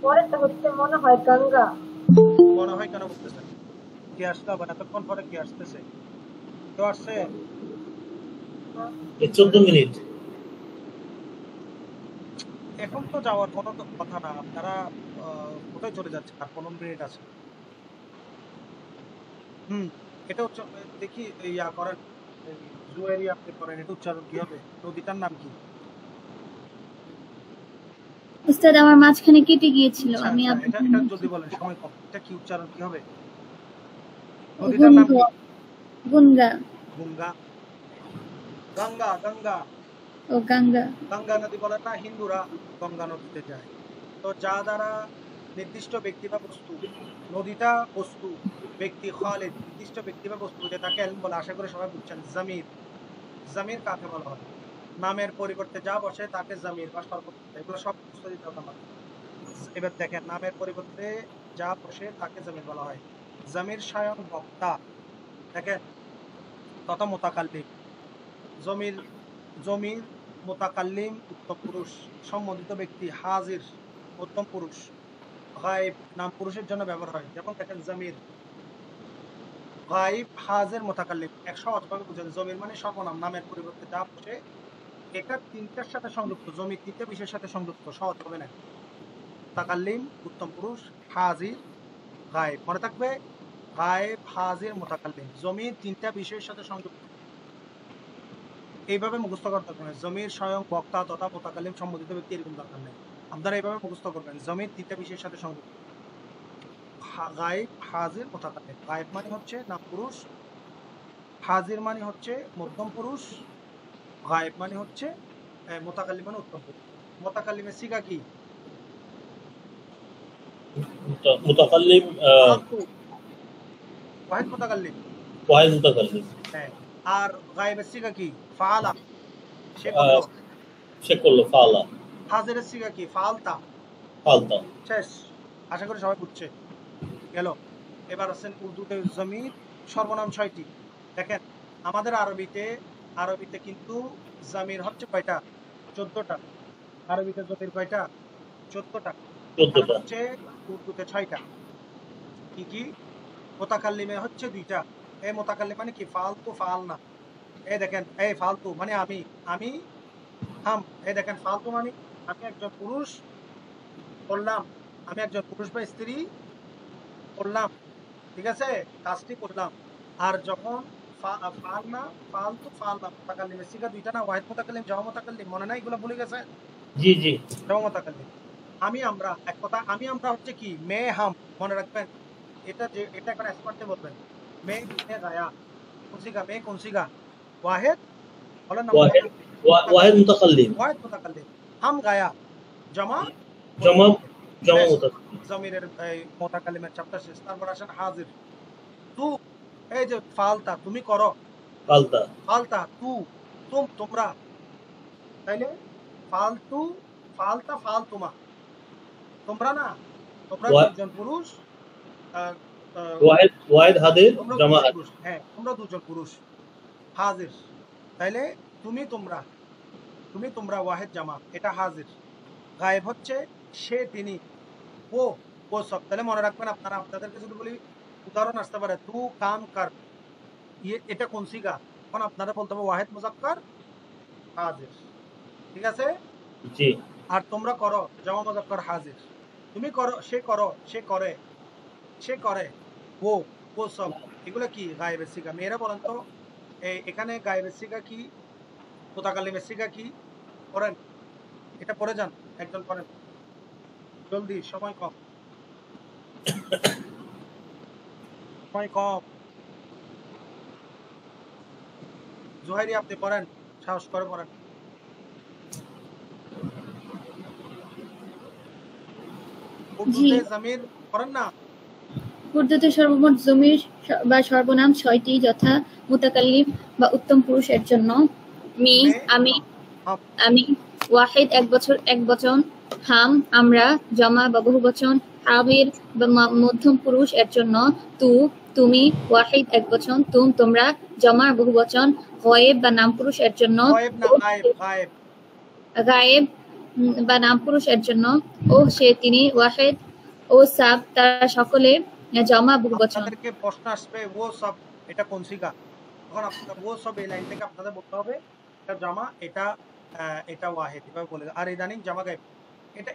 পরেরটা হচ্ছে মনে হয় গঙ্গা। মনে হয় কেন বলতেছেন? কি আসতে হবে এতক্ষণ পরে? কি আসতেছে? কেউ আসছে? 14 মিনিট। এখন তো যাওয়ার কোনো তো কথা না, আপনারা কোথায় চলে যাচ্ছে? আর 15 মিনিট আছে। এটা হচ্ছে, দেখি ইয়া করেন, জুয়েরি আপনি করেন, এটা উচ্চারণ কি হবে? নদীটার নাম কি? উস্তাদ আমার মাঝখানে কেটে গিয়েছিল, আচ্ছা, আমি আচ্ছা, আপনাকে এটা যদি বলেন, সময় কম, এটা কি উচ্চারণ কি হবে? নদীটার নাম কি? গুনগা। গঙ্গা, গঙ্গা, গঙ্গা, ও গঙ্গা। গঙ্গা নদী বলেন না, হিন্দুরা গঙ্গা নদীতে যায়। তো যা দ্বারা নির্দিষ্ট ব্যক্তি বা বস্তু, নদীটা বস্তু, ব্যক্তি খালিদ নির্দিষ্ট ব্যক্তি বা বস্তু, যেটাকে ইলম বলে। আশা করি সবাই বুঝছেন। জামির, জামির কাকে বলা হয়? নামের পরিবর্তে যা বসে তাকে জামির বা সর্বনাম, এগুলো সব বুঝতে দিতে হবে আমাকে। এবার দেখেন, নামের পরিবর্তে যা বসে তাকে জামির বলা হয়। জামির স্বয়ং বক্তা, দেখেন, তথা মুতাকাল্লিম। জমির, জমির মুতাকাল্লিম উত্তম পুরুষ, সম্বোধিত ব্যক্তি হাজির মধ্যম পুরুষ, গায়েব নাম পুরুষের জন্য ব্যবহার হয়। যেমন দেখেন জমির, গায়েব, হাজির, মুতাকাল্লিম। এক সহজভাবে বুঝেন, জমির মানে সর্বনাম, নামের পরিবর্তে যা বসে। এটা 3টার সাথে সংযুক্ত, জমির 3টে বিষয়ের সাথে সংযুক্ত, সহজ হবে না। মুতাকাল্লিম উত্তম পুরুষ, হাজির, গায়েব, মনে থাকবে। গায়েব, হাজির, মুতাকাল্লিম, জমির 3টা বিষয়ের সাথে সংযুক্ত। এইভাবে মুখস্থ করতে হবে। জমির স্বয়ং বক্তা তথা মুতাকাল্লিম সম্বোধিত ব্যক্তি, এরকম দরকার নেই। আপনারা এইভাবে মুখস্থ করবেন, জমির 3টা বিষয়ের সাথে সংযুক্ত। গায়েব, হাজির, মুতাকাল্লিম। গায়েব মানে হচ্ছে নাম পুরুষ, হাজির মানে হচ্ছে মধ্যম পুরুষ, গায়েব মানে হচ্ছে মুতাকাল্লিম মানে উত্তম পুরুষ। মুতাকাল্লিমের সিগা কি? মুতাকাল্লিম ওয়াহিদ মুতাকাল্লিম। ওয়াহিদ মুতাকাল্লিম। হ্যাঁ, আর গায়েবের সিগা কি? ফাআলা, সে করলো। সে করলো, ফাআলা। হাজিরের সিগা কি? ফাআলতা, ফালতা। শেষ। আশা করি সবাই বুঝছে। গেল। এবার আছেন উর্দুতে জমির সর্বনাম 6টি। দেখেন, আমাদের আরবিতে কিন্তু জামির হচ্ছে কয়টা? 14টা। আরবিতে জমির কয়টা? 14টা। 14টা। হচ্ছে উর্দুতে 6টা। কি কি? মুতাকাল্লিমে হচ্ছে 2টা, এই মুতাকাল্লিম মানে কি ফালতু ফাল না। এই দেখেন এই ফালতু মানে আমি হাম। এই দেখেন ফালতু মানে আমি একজন পুরুষ করলাম, আমি একজন পুরুষ বা স্ত্রী করলাম, ঠিক আছে, কাজটি করলাম। আর যখন ফাল না, ফালতু ফাল না, মুতাকাল্লিমের সিগা দুইটা না, ওয়াহিদ মুতাকাল্লিম জামা মুতাকাল্লিম, মনে নাই এগুলো ভুলে গেছে? জি জি জামা মুতাকাল্লিম আমি আমরা, এক কথা আমি আমরা হচ্ছে কি মে হাম, মনে রাখবেন। এটা এখন এক্সপার্টে বলবেন। মে মে গায়া কোন সিগা, মে কোন সিগা? ওয়াহিদ বলেন না, ওয়াহিদ ওয়াহিদ মুতাকাল্লিম ওয়াহিদ মুতাকাল্লিম। হাম গায়া জামা জমা জমা শেষ। মুতাকাল্লিম জমিরের এই মুতাকাল্লিমের চ্যাপ্টার শেষ। তারপর আসেন হাজির। তু এই যে ফালতা তুমি করো, ফালতা ফালতা তু তোমরা, তাইলে ফালতু ফালতা ফালতুমা, তোমরা না, তোমরা দুজন পুরুষ, ওয়াহিদ হাদির তোমরা জমা দুজন পুরুষ, হ্যাঁ তোমরা দুজন পুরুষ হাজির। তাইলে তুমি তোমরা ওয়াহিদ জামা, এটা হাজির। গায়েব হচ্ছে সে তিনি, ও সব। তাহলে মনে রাখবেন আপনারা, আপনাদেরকে যদি বলি উদাহরণ আসতে পারে তু কাম কর, এটা কোন সিগা, এখন আপনারা বলতে হবে ওয়াহিদ মুজাক্কার হাজির, ঠিক আছে। জি আর তোমরা করো জামা মুজাক্কার হাজির। তুমি করো, সে করো, সে করে, সে করে, ও সব, এগুলো কি গায়েবের সিগা। মেয়েরা বলেন তো এখানে গায়েবের সিগা কি, মুতাকাল্লিমের সিগা কি? করেন, এটা পড়ে যান, একজন করেন জলদি, সময় কম, সময় কম। জোহাইরি আপনি পড়েন, সাহস করে পড়েন। উর্দুতে জমির পড়েন না? উর্দুতে সর্বমোট জমির বা সর্বনাম 6টি, যথা মুতাকাল্লিম বা উত্তম পুরুষের জন্য মি আমি, আমি, ওয়াহিদ একবচন, হাম আমরা, জমা বা বহুবচন, হাবির বা মধ্যম পুরুষ এর জন্য তু তুমি, ওয়াহিদ একবচন, তুম তোমরা, জমা বহুবচন, গায়েব বা নাম পুরুষ এর জন্য, গায়েব না, গায়েব। গায়েব বা নাম পুরুষ এর জন্য ও সে তিনি, ওয়াহিদ ও সাব তারা সকলে, জমা বহুবচন। আপনাদেরকে প্রশ্ন আসবে ও সব এটা কোন সিগা, তখন আপনারা ও সব এই লাইন থেকে আপনাদের বলতে হবে এটা জামা, এটা ওয়াহিদ, এভাবে বলে। আর ইদানিং জামা গায়েব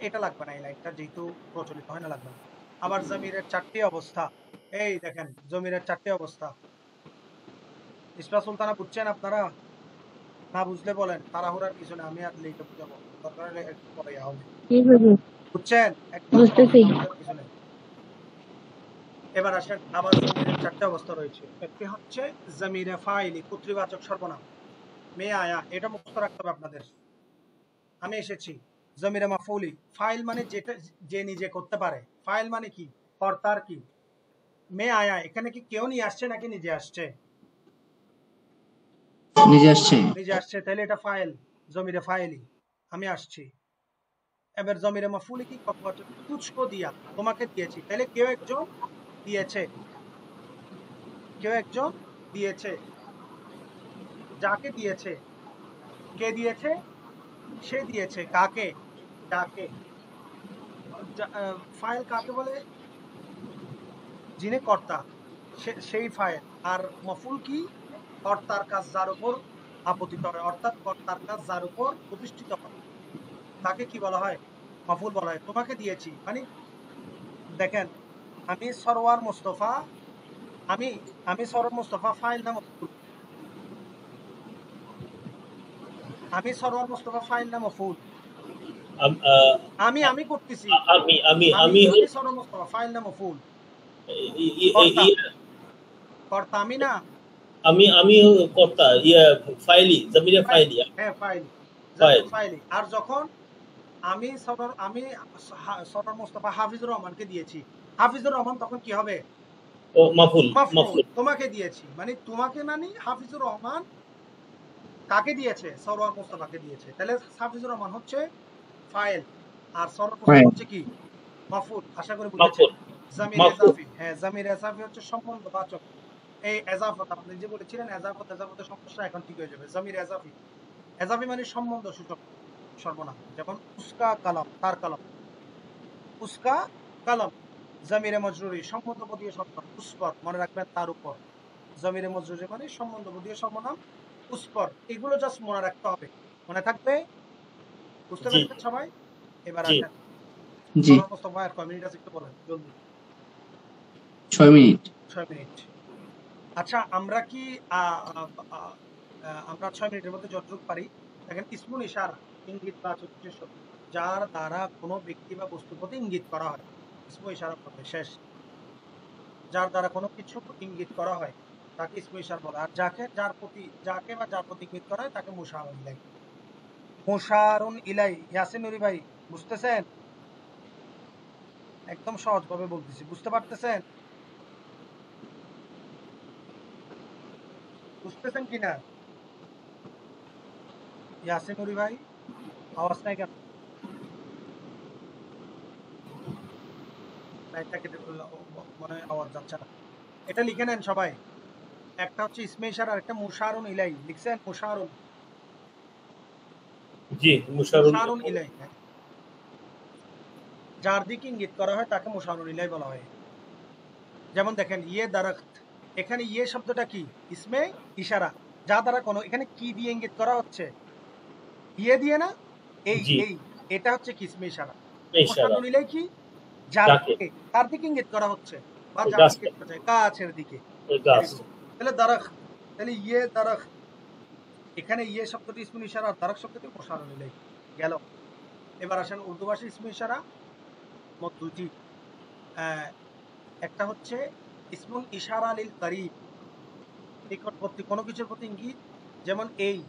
এটা লাগবে না, এই লাইনটা যেহেতু প্রচলিত হয় না, লাগবে না। আবার জমিরের 4টি অবস্থা, এই দেখেন জমিরের 4টি অবস্থা। ইসরা সুলতানা বুঝছেন আপনারা? না বুঝলে বলেন, তাড়াহুড়ার কিছু না, আমি আর লিখে বুঝাবো, দরকার হলে একটু পরে হবে। বুঝছেন? একদম বুঝতেছি। কিছু নেই। এবার আসেন, আবার জমিরের 4টা অবস্থা রয়েছে। একটি হচ্ছে জমিরে ফাইলি, কর্তৃবাচক সর্বনাম। মে আয়া, এটা মুখস্থ রাখতে হবে আপনাদের। আমি এসেছি। জমিরে মাফউলি, ফাইল মানে যেটা যে নিজে করতে পারে। ফাইল মানে কি, কর্তার কি। মে আয়া, এখানে কি কেউ নিয়ে আসছে নাকি নিজে আসছে? নিজে আসছে। নিজে আসছে, তাহলে এটা ফাইল, জমিরে ফাইলি, আমি আসছি। এবার জমিরে মাফউলি কি, তুঝকো দিয়া, তোমাকে দিয়েছি, তাহলে কেউ একজন দিয়েছে, কেউ একজন দিয়েছে। যাকে দিয়েছে, কে দিয়েছে? সে দিয়েছে। কাকে? যাকে। ফাইল কাকে বলে? যিনি কর্তা, সেই ফাইল। আর মফুল কি? কর্তার কাজ যার উপর আপতিত হয়, অর্থাৎ কর্তার কাজ যার উপর প্রতিষ্ঠিত হয়, তাকে কি বলা হয়? মফুল বলা হয়। তোমাকে দিয়েছি মানে দেখেন, আমি সরওয়ার মুস্তফা, আমি সরওয়ার মুস্তফা ফাইল না মফুল? আমি সরওয়ার মুস্তফা ফাইল না মফুল? আমি করতেছি, আমি সরওয়ার মুস্তফা ফাইল না মফুল? কর্তা আমি না? আমি কর্তা, ফাইলি, জমিরে ফাইলি। হ্যাঁ ফাইলি, ফাইলি। আর যখন আমি সরওয়ার মুস্তফা হাফিজুর রহমানকে দিয়েছি, হাফিজুর রহমান, তখন কি হবে? ও মাফুল, মাফুল। তোমাকে দিয়েছি মানে তোমাকে মানে হাফিজুর রহমান কাকে দিয়েছে? সরওয়ার মুস্তফাকে দিয়েছে। তাহলে হাফিজুর রহমান হচ্ছে ফাইল, আর সরওয়ার মুস্তফা হচ্ছে কি? মাফুল। আশা করি বুঝেছেন। জামির এজাফি, হ্যাঁ জামির এজাফি হচ্ছে সম্বন্ধবাচক। এই এজাফত আপনি যে বলেছিলেন, এজাফতের সমস্যা এখন ঠিক হয়ে যাবে। জামির এজাফি, এজাফি মানে সম্বন্ধ সূচক সর্বনাম। যেমন উস্কা কালাম, তার কালাম, উস্কা কালাম। জামিরে মজরুরি, সম্বন্ধ পদীয় সর্বনাম, উস পর, মনে রাখবেন তার উপর। জমিরে মজরুরে মানে সম্বন্ধবোধীয় সর্বনাম পুষ্পর, এগুলো জাস্ট মনে রাখতে হবে, মনে থাকবে? বুঝতে জি পেরেছেন সবাই? এবার জি আসেন জি। মোস্তফা আর কয় মিনিট আছে একটু বলেন জলদি। 6 মিনিট। 6 মিনিট। আচ্ছা আমরা কি আমরা 6 মিনিটের মধ্যে যতটুকু পারি দেখেন ইসমুল ইশারা ইঙ্গিত বা উদ্দেশ্য যার দ্বারা কোনো ব্যক্তি বা বস্তুর প্রতি ইঙ্গিত করা হয়, ইসমুল ইশারা বলে শেষ। যার দ্বারা কোনো কিছু ইঙ্গিত করা হয় তাকে ইসমুল ইশারা বলে, আর যাকে বা যার প্রতি ইঙ্গিত করা হয় তাকে মুশারুন ইলাই। মুশারুন ইলাই, ইয়াসিন নুরি ভাই বুঝতেছেন? একদম সহজভাবে বলতেছি, বুঝতে পারতেছেন? বুঝতেছেন কিনা ইয়াসিন নুরি ভাই? আওয়াজ নাই কেন? লাইটটা কেটে ফেললো, মনে হয় আওয়াজ যাচ্ছে না। এটা লিখে নেন সবাই, একটা হচ্ছে ইসমে ইশারা আর একটা মুশারুন ইলাই। লিখছেন মুশারুন? জি মুশারুন মুশারুন ইলাই, যার দিকে ইঙ্গিত করা হয় তাকে মুশারুন ইলাই বলা হয়। যেমন দেখেন ইয়ে দারাখত, এখানে ইয়ে শব্দটা কি? ইসমে ইশারা, যা দ্বারা কোনো, এখানে কি দিয়ে ইঙ্গিত করা হচ্ছে? ইয়ে দিয়ে না? এই জি এই এটা হচ্ছে কি? ইসমে ইশারা। ইশারা মুশারুন ইলাই কি? যার যাকে দিকে, তার দিকে ইঙ্গিত করা হচ্ছে বা ওই যার গাছটা দিকে করা যায়, গাছের দিকে। ওই গাছ তাহলে দারাখ, তাহলে ইয়ে দারাখ, এখানে ইয়ে শব্দটি ইসমে ইশারা আর দারাখ শব্দটি মুশারুন ইলাই গেল। এবার আসেন উর্দু ভাষায় ইসমে ইশারা মোট দুটি, একটা হচ্ছে ইসমুল ইশারা লিল করিব, নিকটবর্তী কোনো কিছুর প্রতি ইঙ্গিত, যেমন এই।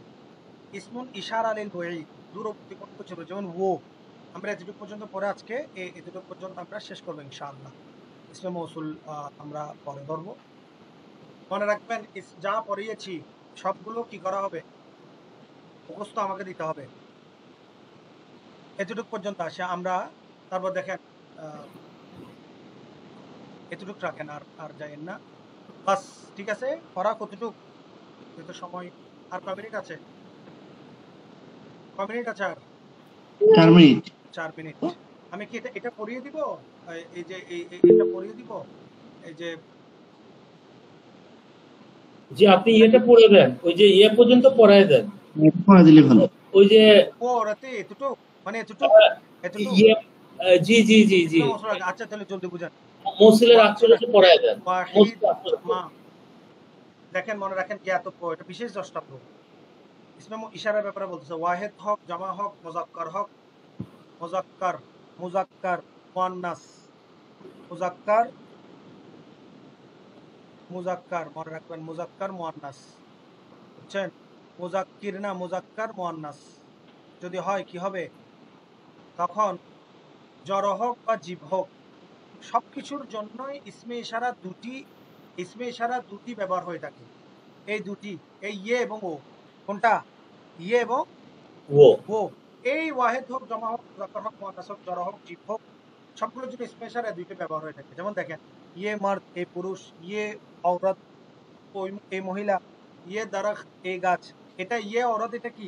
ইসমুল ইশারা লিল বাঈদ, দূরবর্তী কোনো কিছু, যেমন ও। আমরা এতটুকু পর্যন্ত পরে আজকে এতটুকু পর্যন্ত আমরা শেষ করবো ইনশাআল্লাহ। ইসমে মৌসুল আমরা পরে ধরবো। মনে রাখবেন যা পড়িয়েছি সবগুলো কি করা হবে? মুখস্থ আমাকে দিতে হবে। এতটুকু পর্যন্ত আসে আমরা, তারপর দেখেন এতটুকু রাখেন, আর যাইয়েন না, বাস। ঠিক আছে, পড়া কতটুকু? যেহেতু সময় আর কয় মিনিট আছে? কয় মিনিট আছে আর? 4 মিনিট। 4 মিনিট। আমি কি এটা পড়িয়ে দিব? এই যে এটা পড়িয়ে দিব, এই যে জি আপনি ইয়েটা পড়ে দেন, ওই যে ইয়ে পর্যন্ত পড়ায় দেন, পড়া দিলে ভালো। ওই যে ও রাতে এতটুকু, মানে এতটুকু এতটুকু ইয়ে জি জি জি জি আচ্ছা তাহলে জলদি বুঝান। মৌসুলের আচরণে পড়ায় দেন। ওয়াহিদ মা, দেখেন মনে রাখেন জ্ঞাতব্য, এটা বিশেষ দ্রষ্টাব্য। ইসমে ইশারার ব্যাপারে বলতেছে, ওয়াহিদ হক, জামা হক, মুজাক্কার হক, মুজাক্কার, মুজাক্কার, মুয়ান্নাস, মুজাক্কার, মুজাক্কার, মনে রাখবেন মুজাক্কার মুয়ান্নাস, বুঝছেন? মুজাক্কির না, মুজাক্কার মুয়ান্নাস যদি হয় কি হবে? তখন জড় হোক বা জীব হোক, সবকিছুর জন্যই ইসমে ইশারা দুটি ব্যবহার হয়ে থাকে। এই দুটি, এই ইয়ে এবং ও, কোনটা? ইয়ে এবং ও। এই ওয়াহিদ হোক, জমা হোক, মুজাক্কার হোক, মুয়ান্নাস হোক, জড় হোক, জীব হোক, সবগুলোর জন্য ইসমে ইশারা দুইটি ব্যবহার হয়ে থাকে। যেমন দেখেন ইয়ে মার্দ, এই পুরুষ, ইয়ে औरत, ওই এই মহিলা, ইয়ে দারাখ, এই গাছ। এটা ইয়ে औरत, এটা কি?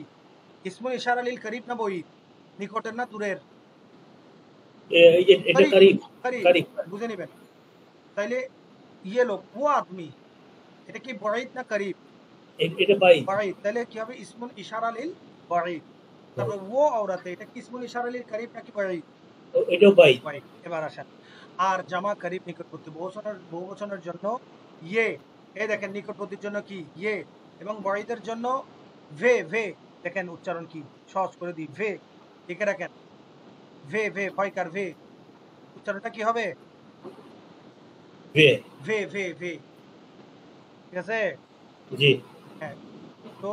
ইসমে ইশারা লিল করিব না বঈদ? নিকটের না দূরের? এটা করিব, করিব, বুঝে নেবেন। তাইলে ইয়ে লোক, ও আদমি, এটা কি বঈদ না করিব? এটা বাই বঈদ। তাহলে কি হবে? ইসমুল ইশারা লিল বঈদ। তারপর ও औरत, এটা কি ইসমুল ইশারা লিল করিব নাকি বঈদ? এটাও বাই। এবার আসেন, আর জামা করিব নিকটবর্তী বহুবচনের জন্য ইয়ে, এই দেখেন নিকটবর্তীর জন্য কি? ইয়ে, এবং বঈদের জন্য ভে। ভে দেখেন উচ্চারণ কি সহজ করে দিই, ভে লিখে রাখেন, ভে ভে ফয়কার ভে, উচ্চারণটা কি হবে? ভে ভে ভে ভে, ঠিক আছে? জি হ্যাঁ, তো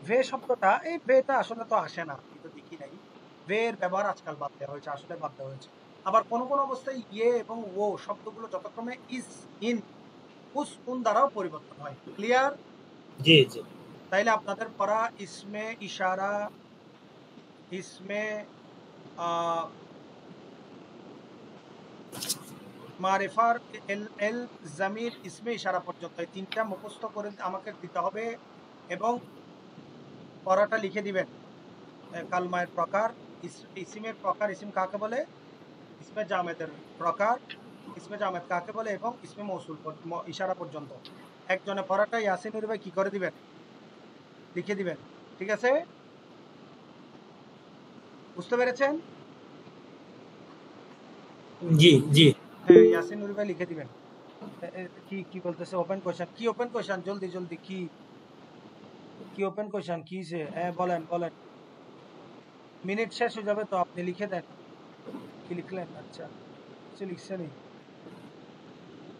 ভে শব্দটা, এই ভেটা আসলে তো আসে না, কিন্তু দেখি নাই ভের ব্যবহার আজকাল বাদ দেওয়া হয়েছে, আসলে বাদ দেওয়া হয়েছে। আবার কোন কোন অবস্থায় ইয়ে এবং ও শব্দগুলো যথাক্রমে ইস, ইন, উস, উন দ্বারাও পরিবর্তন হয়। ক্লিয়ার? জি জি তাইলে আপনাদের পড়া ইসমে ইশারা, ইসমে মারিফার, এল জামির, ইসমে ইশারা পর্যন্ত এই তিনটা মুখস্থ করে আমাকে দিতে হবে এবং পড়াটা লিখে দিবেন। কালমায়ের প্রকার, ইসিমের প্রকার, ইসিম কাকে বলে? ইসমে জামেদের প্রকার, ইসমে জামেদ কাকে বলে এবং ইসমে মৌসুল ইশারা পর্যন্ত একজনে পড়াটা ইয়াসিন নুরি ভাই কি করে দিবেন, লিখে দিবেন। ঠিক আছে, বুঝতে পেরেছেন? জি জি হ্যাঁ, ইয়াসিন নুরি ভাই লিখে দিবেন। কি কি বলতেছে? ওপেন কোশ্চেন কি? ওপেন কোশ্চেন জলদি জলদি কি কি ওপেন কোশ্চেন কি সে? হ্যাঁ বলেন বলেন, মিনিট শেষ হয়ে যাবে তো, আপনি লিখে দেন। কি লিখলেন? আচ্ছা কিছু লিখছেনই।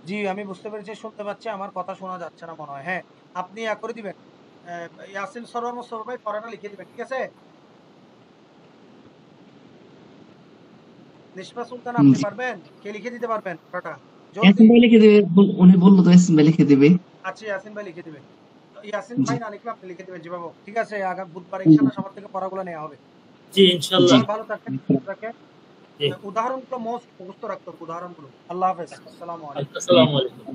জি আমি বুঝতে পেরেছি, শুনতে পাচ্ছি, আমার কথা শোনা যাচ্ছে না মনে হয়। হ্যাঁ আপনি করে দিবেন, ইয়াসিন সরওয়ার মোস্তফা ভাই পড়াটা লিখে দিবেন। ঠিক আছে, নিশপা সুলতান আপনি পারবেন? কে লিখে দিতে পারবেন পড়াটা? ইয়াসিন ভাই লিখে দেবে, উনি বললো তো ইয়াসিন ভাই লিখে দেবে। আচ্ছা ইয়াসিন ভাই লিখে দিবেন। ইয়াসিন ভাই না লিখলে আপনি লিখে দিবেন জি বাবু। ঠিক আছে, আগামী বুধবার ইনশাআল্লাহ সবার থেকে পড়াগুলো নেওয়া হবে। জি ইনশাআল্লাহ। ভালো থাকেন, রাখেন। উদাহরণগুলো মোস্ট মুখস্থ রাখতে হবে, উদাহরণগুলো। আল্লাহ হাফেজ, আসসালামু আলাইকুম। আসসালামু আলাইকুম।